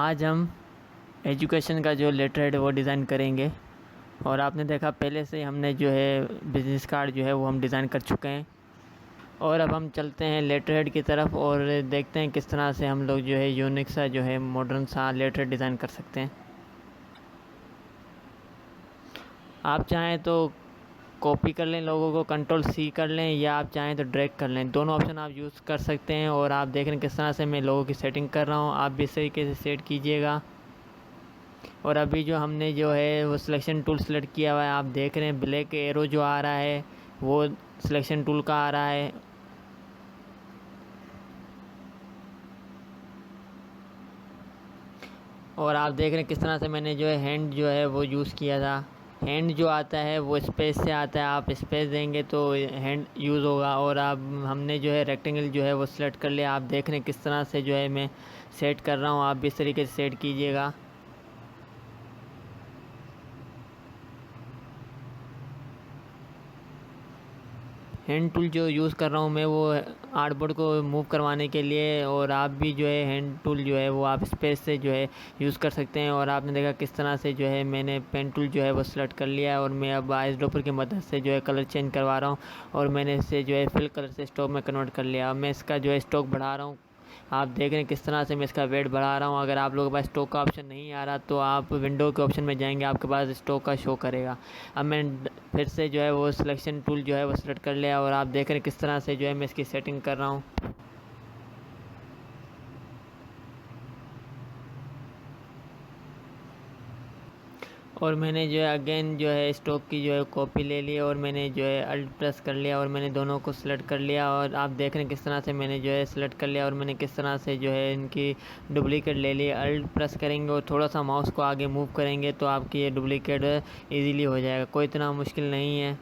आज हम एजुकेशन का जो लेटर हेड वो डिज़ाइन करेंगे। और आपने देखा पहले से हमने जो है बिज़नेस कार्ड जो है वो हम डिज़ाइन कर चुके हैं। और अब हम चलते हैं लेटर हेड की तरफ और देखते हैं किस तरह से हम लोग जो है यूनिक सा जो है मॉडर्न सा लेटर हेड डिज़ाइन कर सकते हैं। आप चाहें तो कॉपी कर लें, लोगों को कंट्रोल C कर लें, या आप चाहें तो ड्रैग कर लें। दोनों ऑप्शन आप यूज़ कर सकते हैं। और आप देख रहे हैं किस तरह से मैं लोगों की सेटिंग कर रहा हूँ, आप भी इस तरीके से सेट कीजिएगा। और अभी जो हमने जो है वो सिलेक्शन टूल सेलेक्ट किया हुआ है, आप देख रहे हैं ब्लैक एरो जो आ रहा है वो सिलेक्शन टूल का आ रहा है। और आप देख रहे हैं किस तरह से मैंने जो है हैंड जो है वो यूज़ किया था। हैंड जो आता है वो स्पेस से आता है, आप स्पेस देंगे तो हैंड यूज़ होगा। और आप हमने जो है रेक्टेंगल जो है वो सिलेक्ट कर लिया। आप देख रहे हैं किस तरह से जो है मैं सेट कर रहा हूँ, आप भी इस तरीके से सेट कीजिएगा। हैंड टूल जो यूज़ कर रहा हूँ मैं वो आर्टबोर्ड को मूव करवाने के लिए। और आप भी जो है हैंड टूल जो है वो आप स्पेस से जो है यूज़ कर सकते हैं। और आपने देखा किस तरह से जो है मैंने पेन टूल जो है वो सेलेक्ट कर लिया है। और मैं अब आइस ड्रॉपर की मदद से जो है कलर चेंज करवा रहा हूँ। और मैंने इसे जो है फिल कलर से स्टॉक में कन्वर्ट कर लिया। अब मैं इसका जो है स्टॉक बढ़ा रहा हूँ। आप देख रहे हैं किस तरह से मैं इसका वेट बढ़ा रहा हूँ। अगर आप लोगों के पास स्टॉक का ऑप्शन नहीं आ रहा तो आप विंडो के ऑप्शन में जाएंगे, आपके पास स्टॉक का शो करेगा। अब मैं फिर से जो है वो सिलेक्शन टूल जो है वो सेलेक्ट कर लिया। और आप देख रहे हैं किस तरह से जो है मैं इसकी सेटिंग कर रहा हूँ। और मैंने जो है अगेन जो है स्टॉक की जो है कॉपी ले ली और मैंने जो है अल्ट प्रेस कर लिया और मैंने दोनों को सिलेक्ट कर लिया। और आप देख रहे हैं किस तरह से मैंने जो है सिलेक्ट कर लिया और मैंने किस तरह से जो है इनकी डुप्लीकेट ले ली। अल्ट प्रेस करेंगे और थोड़ा सा माउस को आगे मूव करेंगे तो आपकी ये डुप्लीकेट ईज़िली हो जाएगा, कोई इतना मुश्किल नहीं है।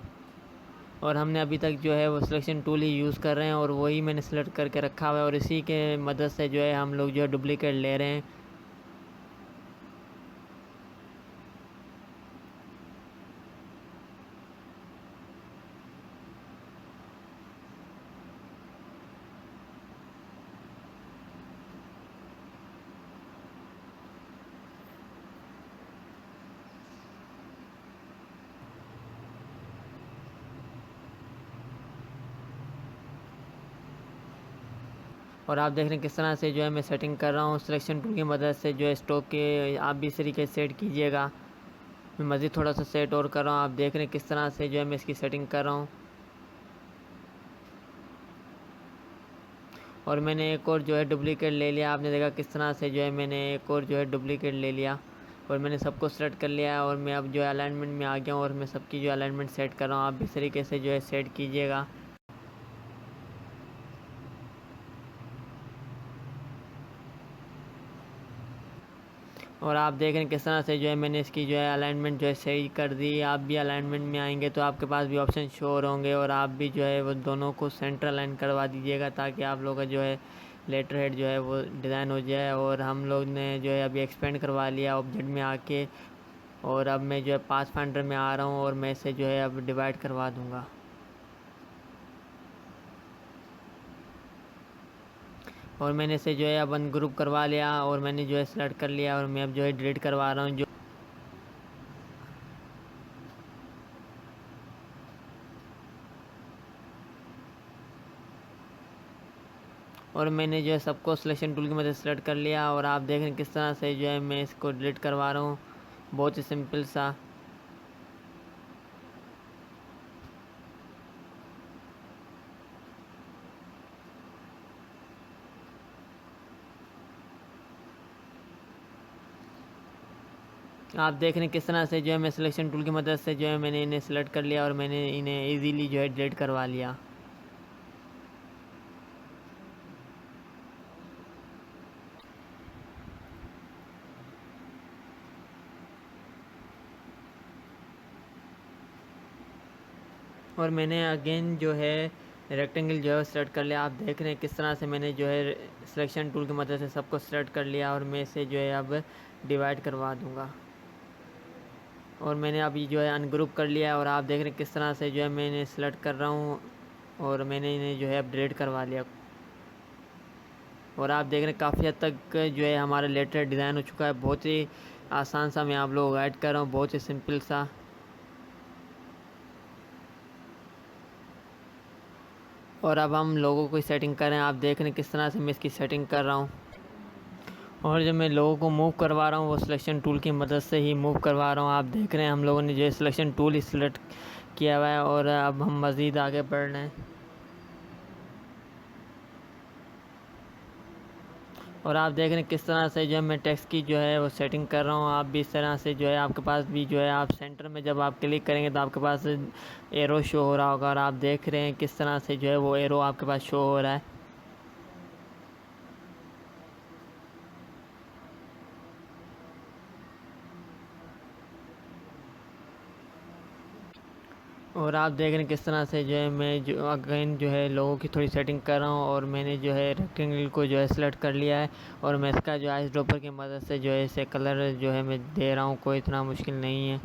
और हमने अभी तक जो है वो सिलेक्शन टूल ही यूज़ कर रहे हैं और वही मैंने सेलेक्ट करके रखा हुआ है और इसी के मदद से जो है हम लोग जो है डुप्लीकेट ले रहे हैं। और आप देख रहे हैं किस तरह से जो है मैं सेटिंग कर रहा हूँ सिलेक्शन टूल की मदद से जो है स्टॉक के। आप भी इस तरीके से सेट कीजिएगा। मैं मज़ीद थोड़ा सा सेट और कर रहा हूँ। आप देख रहे हैं किस तरह से जो है मैं इसकी सेटिंग कर रहा हूँ। और मैंने एक और जो है डुप्लीकेट ले लिया। आपने देखा किस तरह से जो है मैंने एक और जो है डुप्लीकेट ले लिया और मैंने सबको सेलेक्ट कर लिया। और मैं अब जो है अलाइनमेंट में आ गया हूँ और मैं सबकी जो अलाइनमेंट सेट कर रहा हूँ, आप भी इस तरीके से जो है सेट कीजिएगा। और आप देख रहे हैं किस तरह से जो है मैंने इसकी जो है अलाइनमेंट जो है सही कर दी। आप भी अलाइनमेंट में आएंगे तो आपके पास भी ऑप्शन शो होंगे और आप भी जो है वो दोनों को सेंटर अलाइन करवा दीजिएगा ताकि आप लोग का जो है लेटर हेड जो है वो डिज़ाइन हो जाए। और हम लोग ने जो है अभी एक्सपेंड करवा लिया ऑब्जेक्ट में आके। और अब मैं जो है पास फाइंडर में आ रहा हूँ और मैं इसे जो है अब डिवाइड करवा दूँगा। और मैंने इसे जो है अब अनग्रुप करवा लिया और मैंने जो है सेलेक्ट कर लिया और मैं अब जो है डिलीट करवा रहा हूँ जो। और मैंने जो है सबको सिलेक्शन टूल की मदद से सेलेक्ट कर लिया। और आप देख रहे हैं किस तरह से जो है मैं इसको डिलीट करवा रहा हूँ, बहुत ही सिंपल सा। आप देख रहे हैं किस तरह से जो है मैं सिलेक्शन टूल की मदद से जो है मैंने इन्हें सेलेक्ट कर लिया और मैंने इन्हें इजीली जो है डिलीट करवा लिया। और मैंने अगेन जो है रेक्टेंगल जो है सेलेक्ट कर लिया। आप देख रहे हैं किस तरह से मैंने जो है सिलेक्शन टूल की मदद से सबको सेलेक्ट कर लिया और मैं इसे जो है अब डिवाइड करवा दूँगा। और मैंने अभी जो है अनग्रुप कर लिया और आप देख रहे हैं किस तरह से जो है मैं इन्हें सेलेक्ट कर रहा हूँ और मैंने इन्हें जो है अब डिलीट करवा लिया। और आप देख रहे हैं काफ़ी हद तक जो है हमारा लेटर डिज़ाइन हो चुका है। बहुत ही आसान सा मैं आप लोगों को गाइड कर रहा हूँ, बहुत ही सिंपल सा। और अब हम लोगों को सेटिंग करें। आप देख रहे हैं किस तरह से मैं इसकी सेटिंग कर रहा हूँ। और जब मैं लोगों को मूव करवा रहा हूँ वो सिलेक्शन टूल की मदद से ही मूव करवा रहा हूँ। आप देख रहे हैं हम लोगों ने जो है सिलेक्शन टूल ही सिलेक्ट किया हुआ है। और अब हम मज़ीद आगे बढ़ रहे हैं। और आप देख रहे हैं किस तरह से जो है मैं टेक्स्ट की जो है वो सेटिंग कर रहा हूँ। आप भी इस तरह से जो है आपके पास भी जो है आप सेंटर में जब आप क्लिक करेंगे तो आपके पास एरो शो हो रहा होगा। और आप देख रहे हैं किस तरह से जो है वो एरो आपके पास शो हो रहा है। और आप देख रहे हैं किस तरह से जो है मैं जो अगेन जो है लोगों की थोड़ी सेटिंग कर रहा हूँ। और मैंने जो है रेक्टेंगल को जो है सेलेक्ट कर लिया है। और मैं इसका जो आइस ड्रॉपर की मदद से जो है इसे कलर जो है मैं दे रहा हूँ, कोई इतना मुश्किल नहीं है।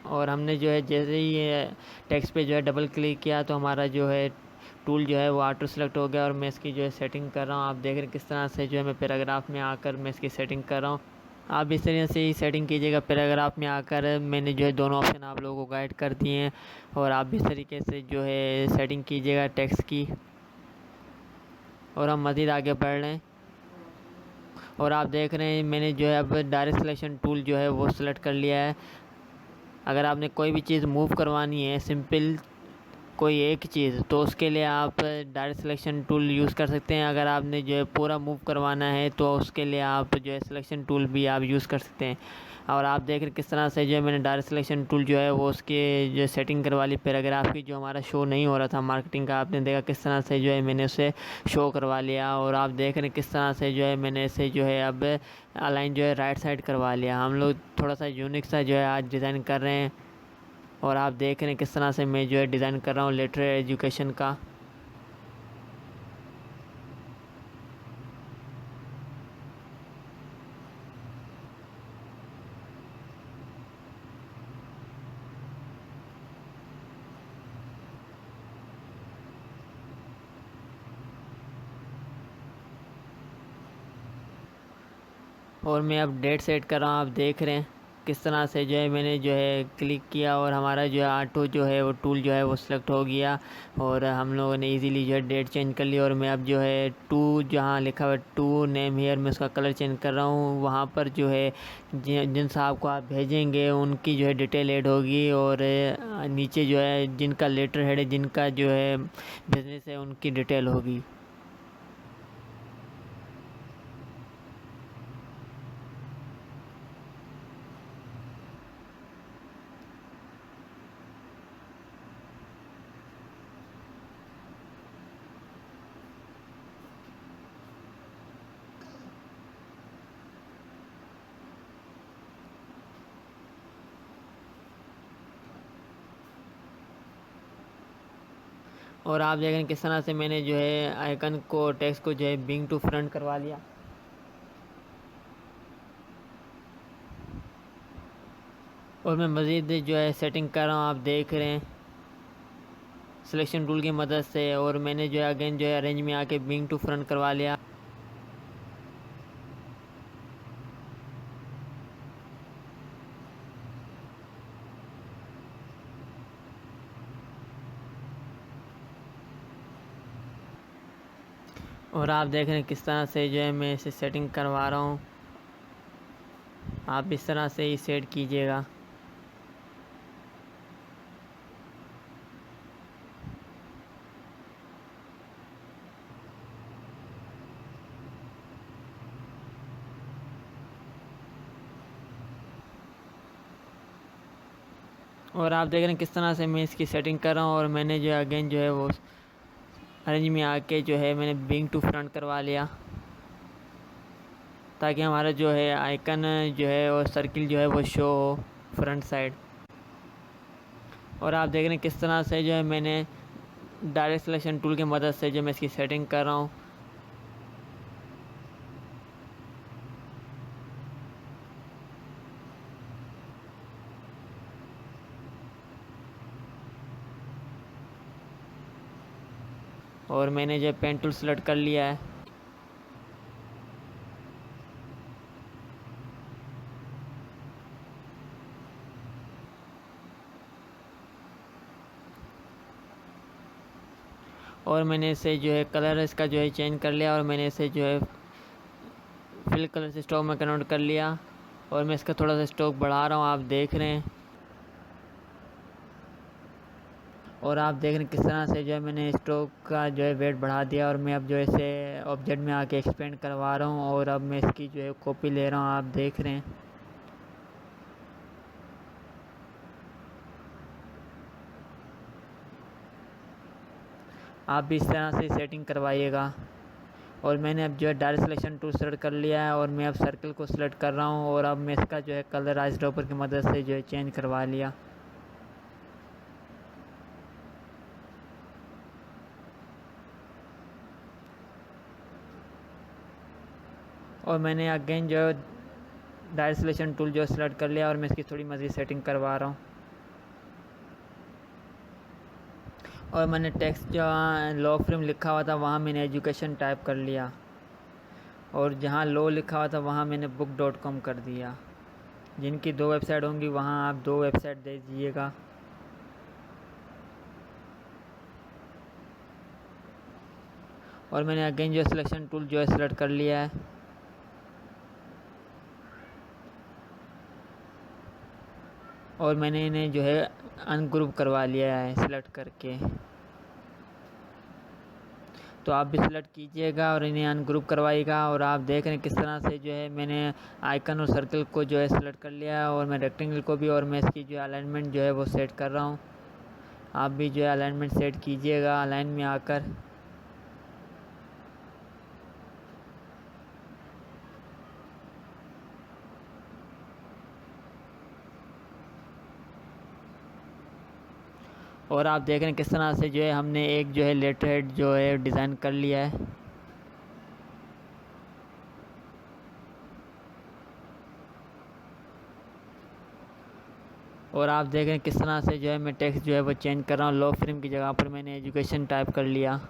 और हमने जो है जैसे ही ये टेक्स्ट पे जो है डबल क्लिक किया तो हमारा जो है टूल जो है वो ऑटो सेलेक्ट हो गया। और मैं इसकी जो है सेटिंग कर रहा हूँ। आप देख रहे हैं किस तरह से जो है मैं पैराग्राफ में आकर मैं इसकी सेटिंग कर रहा हूँ। आप इस तरह से ही सेटिंग कीजिएगा। पैराग्राफ में आकर मैंने जो है दोनों ऑप्शन आप लोगों को गाइड कर दिए हैं। और आप भी इस तरीके से जो है सेटिंग कीजिएगा टेक्स्ट की। और हम मज़ीद आगे बढ़ रहे हैं। और आप देख रहे हैं मैंने जो है अब डायरेक्ट सिलेक्शन टूल जो है वो सिलेक्ट कर लिया है। अगर आपने कोई भी चीज़ मूव करवानी है सिंपल कोई एक चीज़, तो उसके लिए आप डायरेक्ट सिलेक्शन टूल यूज़ कर सकते हैं। अगर आपने जो है पूरा मूव करवाना है तो उसके लिए आप जो है सिलेक्शन टूल भी आप यूज़ कर सकते हैं। और आप देख रहे किस तरह से जो है मैंने डायरेक्ट सिलेक्शन टूल जो है वो उसके जो सेटिंग करवा ली पैराग्राफ की, जो हमारा शो नहीं हो रहा था मार्केटिंग का। आपने देखा किस तरह से जो है मैंने उसे शो करवा लिया। और आप देख रहे हैं किस तरह से जो है मैंने इसे जो है अब अलाइन जो है राइट साइड करवा लिया। हम लोग थोड़ा सा यूनिक सा जो है आज डिज़ाइन कर रहे हैं। और आप देख रहे हैं किस तरह से मैं जो है डिज़ाइन कर रहा हूँ लिटरेरी एजुकेशन का। और मैं अब डेट सेट कर रहा हूँ। आप देख रहे हैं किस तरह से जो है मैंने जो है क्लिक किया और हमारा जो है ऑटो जो है वो टूल जो है वो सिलेक्ट हो गया। और हम लोगों ने इजीली जो है डेट चेंज कर ली। और मैं अब जो है टू जहाँ लिखा हुआ है टू नेम हेयर मैं उसका कलर चेंज कर रहा हूँ। वहाँ पर जो है जिन साहब को आप भेजेंगे उनकी जो है डिटेल ऐड होगी। और नीचे जो है जिनका लेटर हेड है, जिनका जो है बिजनेस है, उनकी डिटेल होगी। और आप देखें किस तरह से मैंने जो है आइकन को टेक्स्ट को जो है बिंग टू फ्रंट करवा लिया। और मैं मज़ीद जो है सेटिंग कर रहा हूँ। आप देख रहे हैं सिलेक्शन टूल की मदद से। और मैंने जो है अगेन जो है अरेंज में आके बिंग टू फ्रंट करवा लिया। और आप देख रहे हैं किस तरह से जो है मैं इसे सेटिंग करवा रहा हूँ। आप इस तरह से ही सेट कीजिएगा। और आप देख रहे हैं किस तरह से मैं इसकी सेटिंग कर रहा हूँ। और मैंने जो है अगेन जो है वो अरेंज में आके जो है मैंने बिंग टू फ्रंट करवा लिया, ताकि हमारा जो है आइकन जो है और सर्किल जो है वो शो हो फ्रंट साइड। और आप देख रहे हैं किस तरह से जो है मैंने डायरेक्ट सिलेक्शन टूल की मदद से जो मैं इसकी सेटिंग कर रहा हूँ। और मैंने जो पेन टूल सेलेक्ट कर लिया है। और मैंने इसे जो है कलर इसका जो है चेंज कर लिया और मैंने इसे जो है फिल कलर से स्ट्रोक में कन्वर्ट कर लिया। और मैं इसका थोड़ा सा स्ट्रोक बढ़ा रहा हूँ, आप देख रहे हैं। और आप देख रहे हैं किस तरह से जो है मैंने स्ट्रोक का जो है वेट बढ़ा दिया। और मैं अब जो है इसे ऑब्जेक्ट में आके एक्सपेंड करवा रहा हूँ और अब मैं इसकी जो है कॉपी ले रहा हूँ, आप देख रहे हैं। आप भी इस तरह से सेटिंग करवाइएगा। और मैंने अब जो है डायरेक्ट सिलेक्शन टूल सेलेक्ट कर लिया है और मैं अब सर्कल को सिलेक्ट कर रहा हूँ और अब मैं इसका जो है कलर आइस ड्रॉपर की मदद से जो है चेंज करवा लिया। और मैंने अगेन जो है डायरेक्ट सिलेक्शन टूल जो सेलेक्ट कर लिया और मैं इसकी थोड़ी मज़ीद सेटिंग करवा रहा हूँ। और मैंने टेक्स्ट जहाँ लॉ फ्रेम लिखा हुआ था वहाँ मैंने एजुकेशन टाइप कर लिया और जहाँ लो लिखा हुआ था वहाँ मैंने book.com कर दिया। जिनकी 2 वेबसाइट होंगी वहाँ आप 2 वेबसाइट दे दीजिएगा। और मैंने अगेन जो सिलेक्शन टूल जो है सेलेक्ट कर लिया है। और मैंने इन्हें जो है अनग्रुप करवा लिया है सेलेक्ट करके। तो आप भी सेलेक्ट कीजिएगा और इन्हें अनग्रुप करवाइएगा। और आप देख रहे हैं किस तरह से जो है मैंने आइकन और सर्कल को जो है सेलेक्ट कर लिया है और मैं रेक्टेंगल को भी। और मैं इसकी जो अलाइनमेंट जो है वो सेट कर रहा हूँ। आप भी जो है अलाइनमेंट सेट कीजिएगा अलाइन में आकर। और आप देख रहे हैं किस तरह से जो है हमने एक जो है लेटर हेड जो है डिज़ाइन कर लिया है। और आप देख रहे हैं किस तरह से जो है मैं टेक्स्ट जो है वो चेंज कर रहा हूँ। लॉ फ्रेम की जगह पर मैंने एजुकेशन टाइप कर लिया।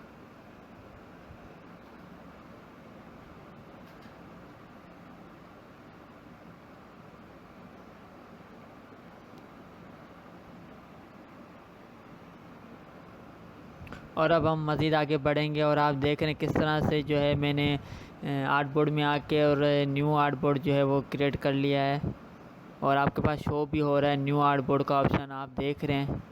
और अब हम मज़ीद आगे बढ़ेंगे। और आप देख रहे हैं किस तरह से जो है मैंने आर्ट बोर्ड में आके और न्यू आर्ट बोर्ड जो है वो क्रिएट कर लिया है। और आपके पास शो भी हो रहा है न्यू आर्ट बोर्ड का ऑप्शन, आप देख रहे हैं।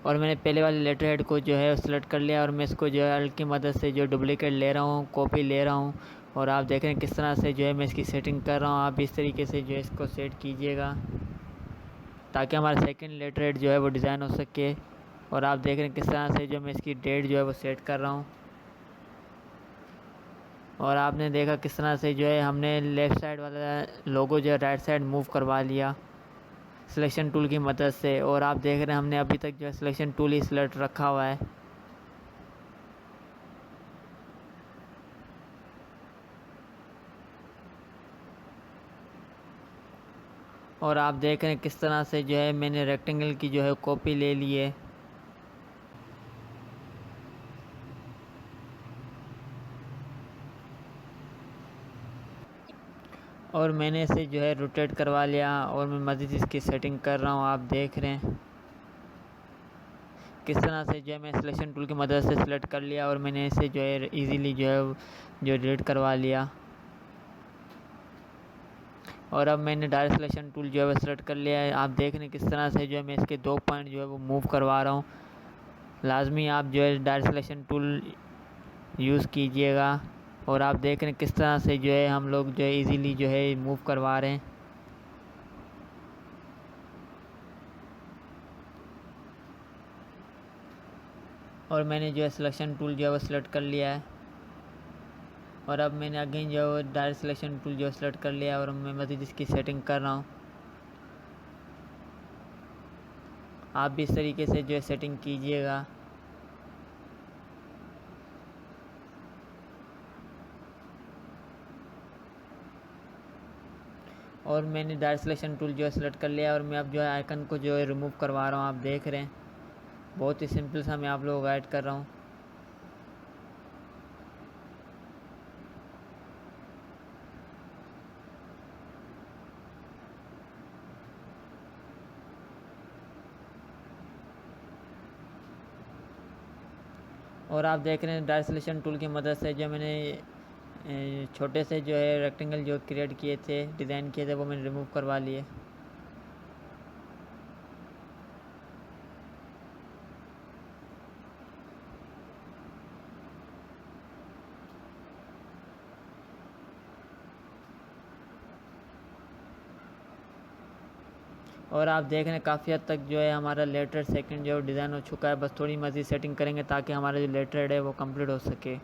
और मैंने पहले वाले लेटर हेड को जो है सेलेक्ट कर लिया और मैं इसको जो है अल्ट की मदद से जो डुप्लीकेट ले रहा हूँ, कॉपी ले रहा हूँ। और आप देख रहे हैं किस तरह से जो है मैं इसकी सेटिंग कर रहा हूँ। आप इस तरीके से जो है इसको सेट कीजिएगा ताकि हमारा सेकंड लेटर हेड जो है वो डिज़ाइन हो सके। और आप देख रहे हैं किस तरह से जो मैं इसकी डेट जो है वो सेट कर रहा हूँ। और आपने देखा किस तरह से जो है हमने लेफ़्ट साइड वाला लोगो जो है राइट साइड मूव करवा लिया सिलेक्शन टूल की मदद से। और आप देख रहे हैं हमने अभी तक जो है सिलेक्शन टूल ही सेलेक्ट रखा हुआ है। और आप देख रहे हैं किस तरह से जो है मैंने रेक्टेंगल की जो है कॉपी ले ली है। और मैंने इसे जो है रोटेट करवा लिया और मैं मज़ीद इसकी सेटिंग कर रहा हूँ। आप देख रहे हैं किस तरह से जो है मैं सिलेक्शन टूल की मदद से सिलेक्ट कर लिया और मैंने इसे जो है इजीली जो है जो डिलीट करवा लिया। और अब मैंने डायरेक्ट सिलेक्शन टूल जो है वो सेलेक्ट कर लिया है। आप देख रहे हैं किस तरह से जो है मैं इसके 2 पॉइंट जो है वो मूव करवा रहा हूँ। लाजमी आप जो है डायरेक्ट सिलेक्शन टूल यूज़ कीजिएगा। और आप देख रहे हैं किस तरह से जो है हम लोग जो है इजीली जो है मूव करवा रहे हैं। और मैंने जो है सिलेक्शन टूल जो है वो सिलेक्ट कर लिया है। और अब मैंने अगेन जो है डायरेक्ट सिलेक्शन टूल जो है सिलेक्ट कर लिया है और मैं मज़ीद इसकी सेटिंग कर रहा हूँ। आप भी इस तरीके से जो है सेटिंग कीजिएगा। और मैंने डायरेक्ट सिलेक्शन टूल जो है सेलेक्ट कर लिया और मैं अब जो है आइकन को जो है रिमूव करवा रहा हूँ। आप देख रहे हैं बहुत ही सिंपल सा मैं आप लोगों को गाइड कर रहा हूँ। और आप देख रहे हैं डायरेक्ट सिलेक्शन टूल की मदद से जो मैंने छोटे से जो है रेक्टेंगल जो क्रिएट किए थे, डिज़ाइन किए थे, वो मैंने रिमूव करवा लिए। और आप देख रहे हैं काफ़ी हद तक जो है हमारा लेटर सेकंड जो डिज़ाइन हो चुका है। बस थोड़ी मज़ीद सेटिंग करेंगे ताकि हमारा जो लेटर है वो कंप्लीट हो सके।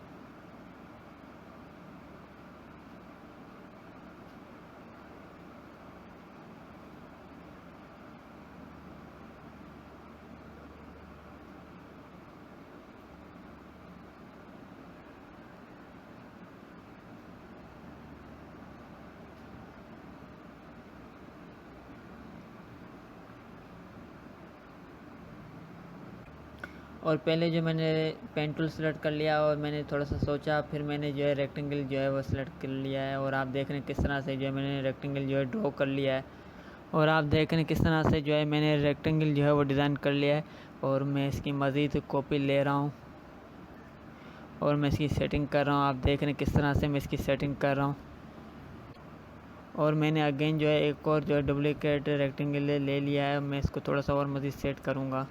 और पहले जो मैंने पेन टूल सेलेक्ट कर लिया और मैंने थोड़ा सा सोचा, फिर मैंने जो है रेक्टेंगल जो है वो सिलेक्ट कर लिया है। और आप देख रहे हैं किस तरह से जो है मैंने रेक्टेंगल जो है ड्रॉ कर लिया है। और आप देख रहे हैं किस तरह से जो है मैंने रेक्टेंगल जो है वो डिज़ाइन कर लिया है। और मैं इसकी मज़ीद कॉपी ले रहा हूँ और मैं इसकी सेटिंग कर रहा हूँ। आप देख रहे हैं किस तरह से मैं इसकी सेटिंग कर रहा हूँ। और मैंने अगेन जो है एक और जो है डुप्लीकेट रेक्टेंगल ले लिया है। मैं इसको थोड़ा सा और मज़ीद सेट करूँगा।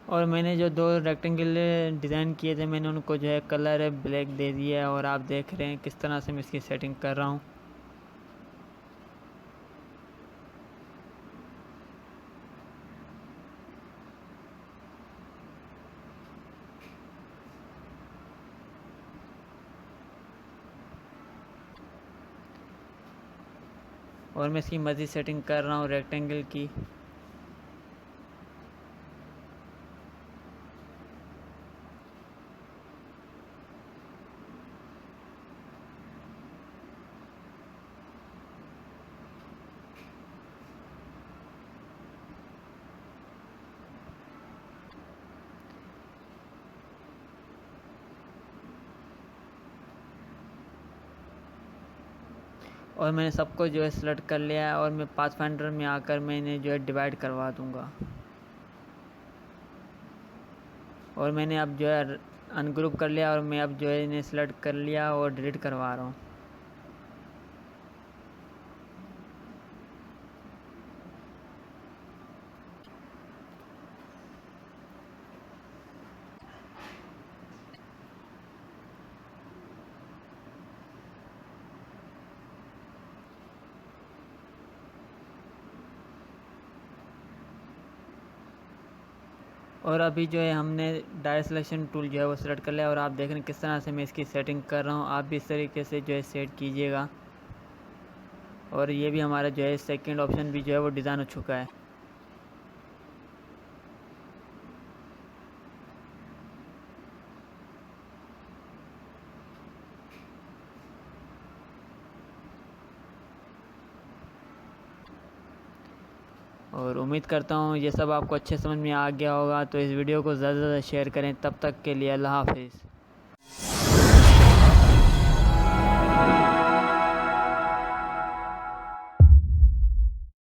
और मैंने जो दो रेक्टेंगल डिज़ाइन किए थे मैंने उनको जो है कलर ब्लैक दे दिया है। और आप देख रहे हैं किस तरह से मैं इसकी सेटिंग कर रहा हूँ। और मैं इसकी मज़ीद सेटिंग कर रहा हूँ रेक्टेंगल की। और मैंने सबको जो है सेलेक्ट कर लिया है और मैं पाथफाइंडर में आकर मैं इन्हें जो है डिवाइड करवा दूँगा। और मैंने अब जो है अनग्रुप कर लिया और मैं अब जो है इन्हें सेलेक्ट कर लिया और डिलीट करवा रहा हूँ। और अभी जो है हमने डायरेक्ट सिलेक्शन टूल जो है वो सेलेक्ट कर लिया। और आप देख रहे हैं किस तरह से मैं इसकी सेटिंग कर रहा हूँ। आप भी इस तरीके से जो है सेट कीजिएगा। और ये भी हमारा जो है सेकंड ऑप्शन भी जो है वो डिज़ाइन हो चुका है। और उम्मीद करता हूँ ये सब आपको अच्छे समझ में आ गया होगा। तो इस वीडियो को ज़्यादा से ज़्यादा शेयर करें। तब तक के लिए अल्लाह हाफिज़।